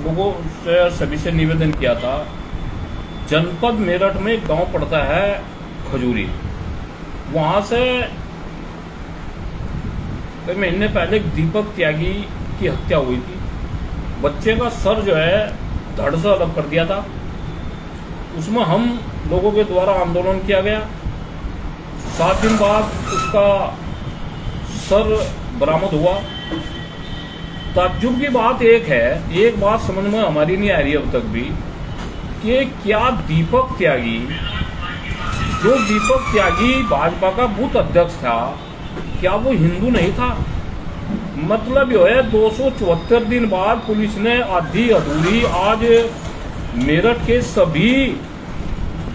लोगों से सभी से निवेदन किया था। जनपद मेरठ में एक गांव पड़ता है खजूरी, वहां से कई महीने पहले एक दीपक त्यागी की हत्या हुई थी। बच्चे का सर जो है धड़ से अलग कर दिया था। उसमें हम लोगों के द्वारा आंदोलन किया गया। 7 दिन बाद उसका सर बरामद हुआ। ताज्जुब की बात एक है, एक बात समझ में हमारी नहीं आ रही अब तक भी, कि क्या दीपक त्यागी, जो दीपक त्यागी भाजपा का बूथ अध्यक्ष था, क्या वो हिंदू नहीं था? मतलब जो है 274 दिन बाद पुलिस ने आधी अधूरी, आज मेरठ के सभी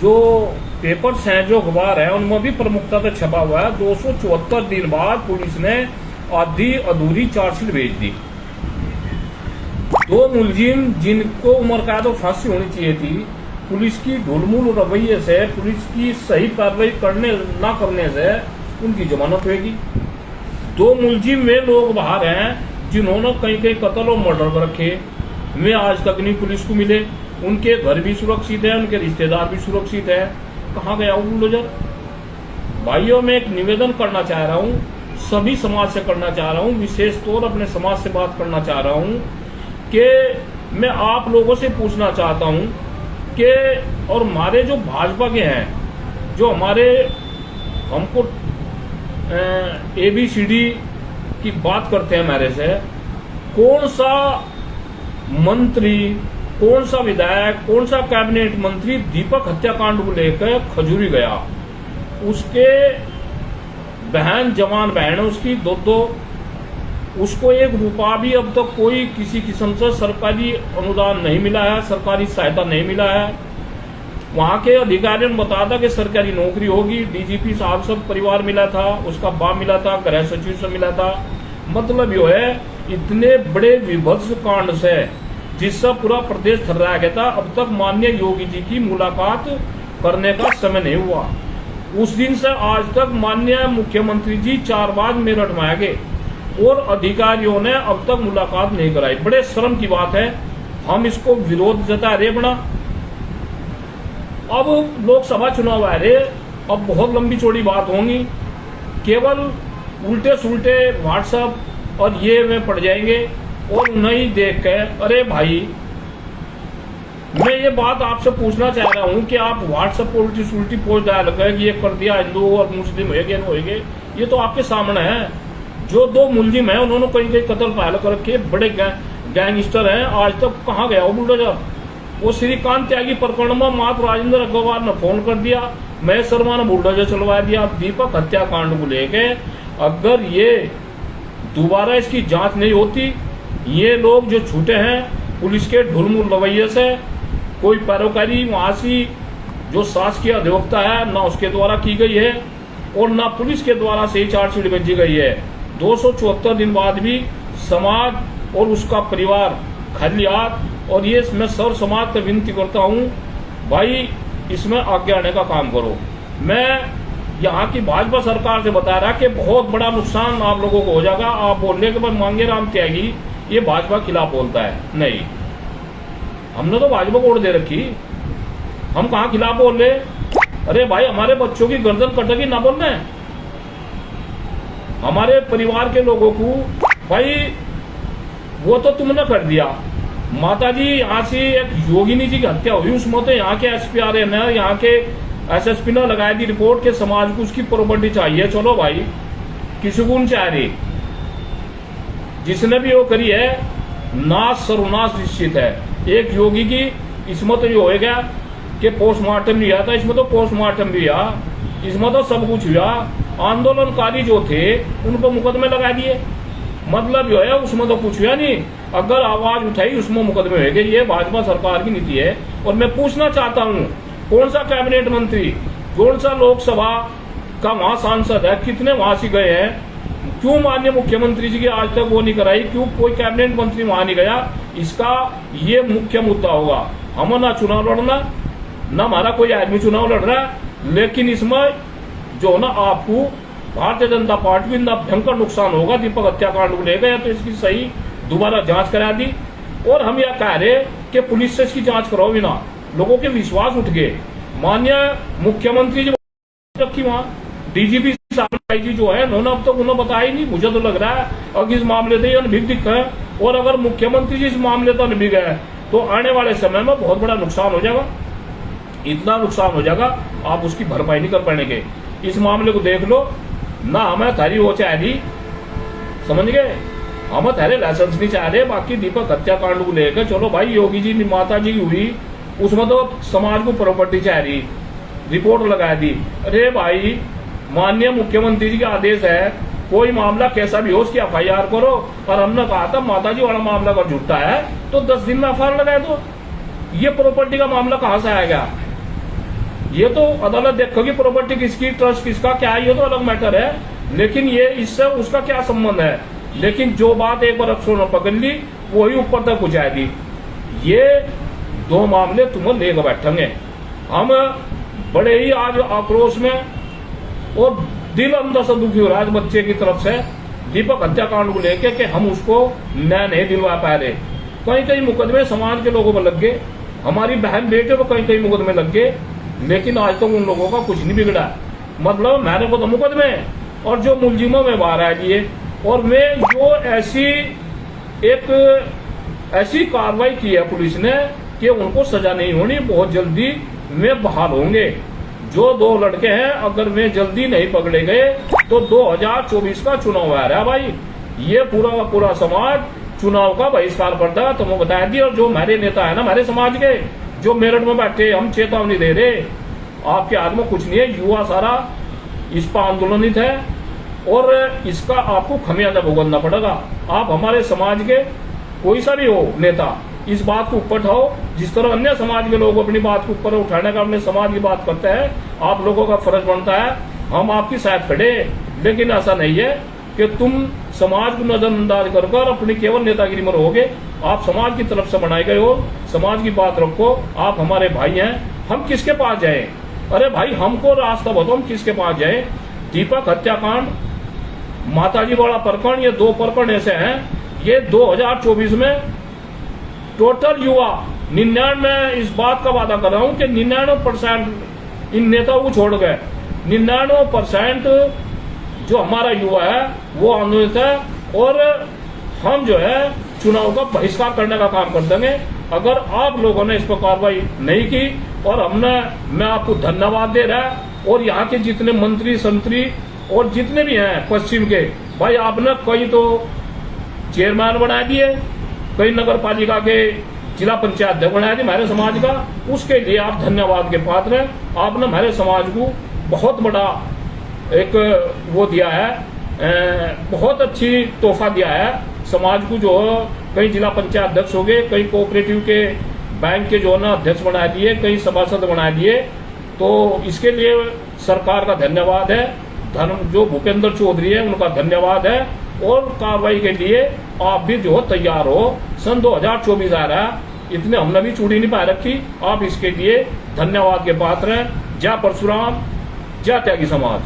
जो पेपर्स हैं, जो अखबार हैं, उनमें भी प्रमुखता से छपा हुआ है, 274 दिन बाद पुलिस ने आधी अधूरी चार्जशीट भेज दी। 2 मुलजिम जिनको उम्र कैद और फांसी होनी चाहिए थी, पुलिस की ढुलमुल रवैये से, पुलिस की सही कार्रवाई करने ना करने से उनकी जमानत होगी। 2 मुलजिम वे लोग बाहर हैं जिन्होंने कहीं कहीं कत्ल और मर्डर कर रखे, वे आज तक नहीं पुलिस को मिले। उनके घर भी सुरक्षित है, उनके रिश्तेदार भी सुरक्षित है। कहाँ गया वो बुलडोजर? भाइयों, मैं एक निवेदन करना चाह रहा हूँ, सभी समाज से करना चाह रहा हूँ, विशेष तौर अपने समाज से बात करना चाह रहा हूँ कि मैं आप लोगों से पूछना चाहता हूँ कि और हमारे जो भाजपा के हैं, जो हमारे हमको ABCD की बात करते हैं हमारे से, कौन सा मंत्री, कौन सा विधायक, कौन सा कैबिनेट मंत्री दीपक हत्याकांड को लेकर खजूरी गया? उसके बहन, जवान बहन है उसकी, 2 उसको 1 रुपया भी अब तक कोई किसी किस्म से सरकारी अनुदान नहीं मिला है, सरकारी सहायता नहीं मिला है। वहां के अधिकारियों ने बताया था कि सरकारी नौकरी होगी। DGP साहब सब परिवार मिला था, उसका बाप मिला था, गृह सचिव से मिला था। मतलब यो है, इतने बड़े विभत्स कांड से जिससे पूरा प्रदेश थर्राया गया था, अब तक माननीय योगी जी की मुलाकात करने का समय नहीं हुआ। उस दिन से आज तक माननीय मुख्यमंत्री जी 4 बार मेरठ में आ गए और अधिकारियों ने अब तक मुलाकात नहीं कराई। बड़े शर्म की बात है, हम इसको विरोध जता रहे बना। अब लोकसभा चुनाव आ रहे, अब बहुत लंबी चौड़ी बात होंगी, केवल उल्टे सुल्टे व्हाट्सएप और ये में पड़ जाएंगे और नहीं देख के, अरे भाई, मैं ये बात आपसे पूछना चाह रहा हूं कि आप व्हाट्सएप पर उल्टी सुल्टी पोस्ट डाल कर ये कर दिया, हिंदू और मुस्लिम होएंगे, ये तो आपके सामने है। जो 2 मुलजिम है उन्होंने कहीं कहीं कत्ल पहल कर रखे, बड़े गैंगस्टर हैं, आज तक कहाँ गया वो बुलडोजर? वो श्रीकांत त्यागी प्रकरण में मात्र राजेंद्र अग्रवाल ने फोन कर दिया, महेश शर्मा ने बुलडोजर चलवा दिया। दीपक हत्याकांड को लेके अगर ये दोबारा इसकी जांच नहीं होती, ये लोग जो छूटे हैं पुलिस के ढुलमुल रवैये से, कोई पैरोकारी वहां से जो शासकीय अधिवक्ता है ना उसके द्वारा की गई है और ना पुलिस के द्वारा से चार्जशीट भेजी गई है। 274 दिन बाद भी समाज और उसका परिवार खाली हाथ, और ये मैं सर्व समाज से विनती करता हूँ, भाई इसमें आगे आने का काम करो। मैं यहाँ की भाजपा सरकार से बता रहा कि बहुत बड़ा नुकसान आप लोगों को हो जाएगा। आप बोलने के बाद मांगे राम त्यागी ये भाजपा खिलाफ बोलता है, नहीं, हमने तो भाजपा को वोट दे रखी, हम कहाँ खिलाफ बोल रहे? अरे भाई, हमारे बच्चों की गर्दन कटेगी ना बोल रहे हैं, हमारे परिवार के लोगों को, भाई वो तो तुमने कर दिया। माताजी, यहाँ से एक योगिनी जी की हत्या हुई, उसमें तो यहाँ के SPRA ने, यहाँ के SSP ने लगाई थी रिपोर्ट के समाज को उसकी प्रॉपर्टी चाहिए। चलो भाई, किसी को चाह रही, जिसने भी वो करी है, नाश सर्वनाश निश्चित है। एक योगी की, इसमें तो ये होएगा कि पोस्टमार्टम भी हुआ था, इसमें तो पोस्टमार्टम भी हुआ, इसमें तो सब कुछ हुआ। आंदोलनकारी जो थे उन पर मुकदमे लगा दिए, मतलब जो है उसमें तो कुछ हुआ नहीं। अगर आवाज उठाई उसमें मुकदमे हो गए। ये भाजपा सरकार की नीति है। और मैं पूछना चाहता हूँ, कौन सा कैबिनेट मंत्री, कौन सा लोकसभा का वहां सांसद है, कितने वहां से गए हैं? क्यों माननीय मुख्यमंत्री जी की आज तक वो नहीं कराई? क्यों कोई कैबिनेट मंत्री वहां नहीं गया? इसका ये मुख्य मुद्दा होगा। हम ना चुनाव लड़ना, ना हमारा कोई आदमी चुनाव लड़ रहा है, लेकिन इसमें जो ना आपको भारतीय जनता पार्टी को भयंकर नुकसान होगा। दीपक हत्याकांड को लेकर तो इसकी सही दोबारा जांच करा दी और हम यह कह रहे कि पुलिस से इसकी जांच कराओ भी ना। लोगों के विश्वास उठ गए। माननीय मुख्यमंत्री जी रखी वहां, डीजीपी जी जो है उन्होंने अब तक उन्हें बताया ही नहीं। मुझे तो लग रहा है अगर इस मामले से अनभिज्ञ दिख है, और अगर मुख्यमंत्री जी इस मामले तो अनभिज्ञ है तो आने वाले समय में बहुत बड़ा नुकसान हो जाएगा। इतना नुकसान हो जाएगा आप उसकी भरपाई नहीं कर पाएंगे। इस मामले को देख लो ना, हमें थारी हो चाहे, समझ गए, हम थारे लाइसेंस नहीं चाह रहे। बाकी दीपक हत्याकांड को लेकर चलो भाई, योगी जी माता जी की हुई उसमें तो समाज को प्रॉपर्टी चाह रही, रिपोर्ट लगा दी। अरे भाई माननीय मुख्यमंत्री जी का आदेश है, कोई मामला कैसा भी हो उसकी एफआईआर करो। और हमने कहा था माता जी वाला मामला अगर झूठा है तो 10 दिन में एफआईआर लगा दो। ये प्रॉपर्टी का मामला कहां से आएगा? ये तो अदालत देखोगी प्रॉपर्टी किसकी, ट्रस्ट किसका, क्या है, ये तो अलग मैटर है। लेकिन ये इससे उसका क्या संबंध है? लेकिन जो बात एक बार अफसरों ने पकड़ ली वही ऊपर तक पहुंचाएगी। ये 2 मामले तुम्हें लेकर बैठेंगे हम। बड़े ही आज आक्रोश में और दिल अंदर से दुखी हो रहा है बच्चे की तरफ से दीपक हत्याकांड को लेके कि हम उसको न्याय नहीं दिलवा पा रहे। कहीं कहीं मुकदमे समाज के लोगों पर लग गए, हमारी बहन बेटे को कहीं कहीं मुकदमे लग गए, लेकिन आज तक उन लोगों का कुछ नहीं बिगड़ा। मतलब मैंने को तो मुकदमे और जो मुलजिमों में बाहर आ दिए, और वे जो ऐसी कार्रवाई की है पुलिस ने कि उनको सजा नहीं होनी, बहुत जल्दी वे बहाल होंगे। जो 2 लड़के हैं अगर वे जल्दी नहीं पकड़े गए तो 2024 का चुनाव आ रहा है भाई। ये पूरा समाज चुनाव का बहिष्कार करता है, तो मैं बताया दी। और जो हमारे नेता है ना हमारे समाज के, जो मेरठ में बैठे, हम चेतावनी दे रहे, आपके हाथ में कुछ नहीं है। युवा सारा इस पर आंदोलनित है और इसका आपको खमियाजा भुगतना पड़ेगा। आप हमारे समाज के कोई सा भी हो नेता, इस बात को ऊपर उठाओ। जिस तरह अन्य समाज के लोग अपनी बात को ऊपर उठाने का, अपने समाज की बात करते हैं, आप लोगों का फर्ज बनता है हम आपकी साथ खड़े। लेकिन ऐसा नहीं है कि तुम समाज को नजरअंदाज कर अपनी केवल नेतागिरी में रहोगे। आप समाज की तरफ से बनाए गए हो, समाज की बात रखो। आप हमारे भाई हैं, हम किसके पास जाए? अरे भाई हमको रास्ता बताओ, हम किसके पास जाए? दीपक हत्याकांड, माताजी वाला प्रकरण, ये 2 प्रकरण ऐसे हैं। ये 2024 में टोटल युवा 99, इस बात का वादा कर रहा हूं कि 99% इन नेताओं को छोड़ गए, 99% जो हमारा युवा है वो आंदोलित है। और हम जो है चुनाव का बहिष्कार करने का काम कर देंगे अगर आप लोगों ने इस पर कार्रवाई नहीं की। और मैं आपको धन्यवाद दे रहा है। और यहाँ के जितने मंत्री संतरी और जितने भी हैं पश्चिम के भाई, आपने कई तो चेयरमैन बना दिए, कई नगर पालिका के जिला पंचायत अध्यक्ष बनाया दिए हमारे समाज का, उसके लिए आप धन्यवाद के पात्र हैं। आपने हमारे समाज को बहुत बड़ा एक वो दिया है, बहुत अच्छी तोहफा दिया है समाज को। जो कई जिला पंचायत अध्यक्ष हो गए, कई कोऑपरेटिव के बैंक के जो ना अध्यक्ष बना दिए, कई सभासद बना दिए। तो इसके लिए सरकार का धन्यवाद है। जो भूपेंद्र चौधरी है उनका धन्यवाद है। और कार्रवाई के लिए आप भी जो तैयार हो। सन 2024 आ रहा है, इतने हमने भी चूड़ी नहीं पा रखी। आप इसके लिए धन्यवाद के पात्र हैं। जय परशुराम, जय त्यागी समाज।